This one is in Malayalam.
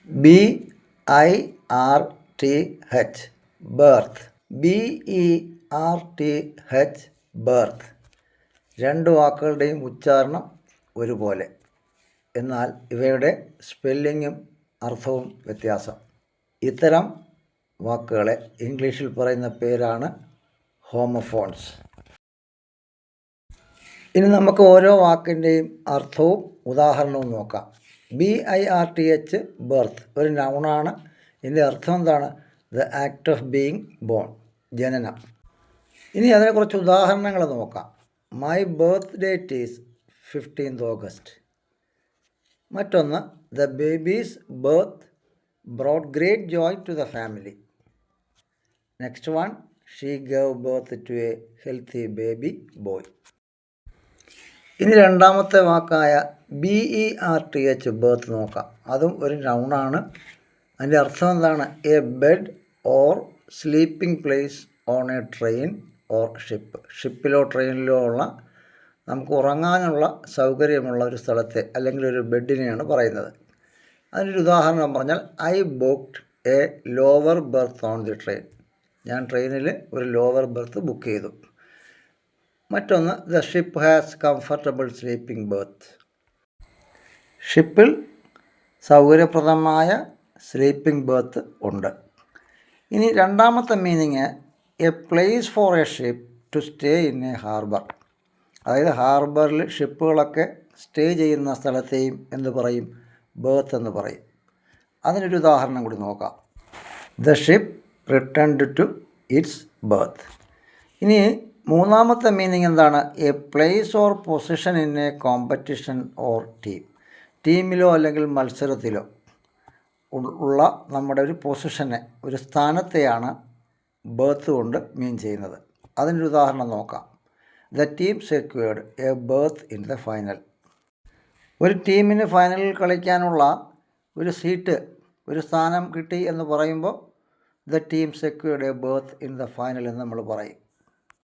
BIRTH birth. BERTH birth. രണ്ട് വാക്കുകളുടെയും ഉച്ചാരണം ഒരുപോലെ, എന്നാൽ ഇവയുടെ സ്പെല്ലിങ്ങും അർത്ഥവും വ്യത്യാസം. ഇത്തരം വാക്കുകളെ ഇംഗ്ലീഷിൽ പറയുന്ന പേരാണ് ഹോമോഫോൺസ്. ഇനി നമുക്ക് ഓരോ വാക്കിൻ്റെയും അർത്ഥവും ഉദാഹരണവും നോക്കാം. BIRTH ബർത്ത് ഒരു നൗണാണ്. ഇതിൻ്റെ അർത്ഥം എന്താണ്? The act of being born, ജനനം. ഇനി അതിനെക്കുറിച്ച് ഉദാഹരണങ്ങൾ നോക്കാം. My birth date is 15th August. മറ്റൊന്ന്, the baby's birth brought great joy to the family. Next one, she gave birth to a healthy baby boy. ഇനി രണ്ടാമത്തെ വാക്കായ BERTH ബർത്ത് നോക്കാം. അതും ഒരു നൗണാണ്. അതിൻ്റെ അർത്ഥം എന്താണ്? A bed or sleeping place on a train or ship. ഷിപ്പിലോ ട്രെയിനിലോ ഉള്ള നമുക്ക് ഉറങ്ങാനുള്ള സൗകര്യമുള്ള ഒരു സ്ഥലത്തെ അല്ലെങ്കിൽ ഒരു ബെഡിനെയാണ് പറയുന്നത്. അതിനൊരു ഉദാഹരണം പറഞ്ഞാൽ, I booked a lower berth on the train. ഞാൻ ട്രെയിനിൽ ഒരു ലോവർ ബർത്ത് ബുക്ക് ചെയ്തു. മറ്റൊന്ന്, the ship has comfortable sleeping berth. ഷിപ്പിൽ സൗകര്യപ്രദമായ സ്ലീപ്പിംഗ് ബർത്ത് ഉണ്ട്. ഇനി രണ്ടാമത്തെ meaning, a place for a ship to stay in a harbour. അതായത് ഹാർബറിൽ ഷിപ്പുകളൊക്കെ സ്റ്റേ ചെയ്യുന്ന സ്ഥലത്തെയും എന്ത് പറയും? ബർത്ത് എന്ന് പറയും. അതിനൊരു ഉദാഹരണം കൂടി നോക്കാം. The ship returned to its berth. ഇനി മൂന്നാമത്തെ മീനിങ് എന്താണ്? A place or position in a competition or team. ടീമിലോ അല്ലെങ്കിൽ മത്സരത്തിലോ ഉള്ള നമ്മുടെ ഒരു പൊസിഷനെ, ഒരു സ്ഥാനത്തെയാണ് ബർത്ത് കൊണ്ട് മീൻ ചെയ്യുന്നത്. അതിനൊരു ഉദാഹരണം നോക്കാം. The team secured A birth in the final. ഒരു ടീമിന് ഫൈനലിൽ കളിക്കാനുള്ള ഒരു സീറ്റ്, ഒരു സ്ഥാനം കിട്ടി എന്ന് പറയുമ്പോൾ the team secured A birth in the final എന്ന് നമ്മൾ പറയും.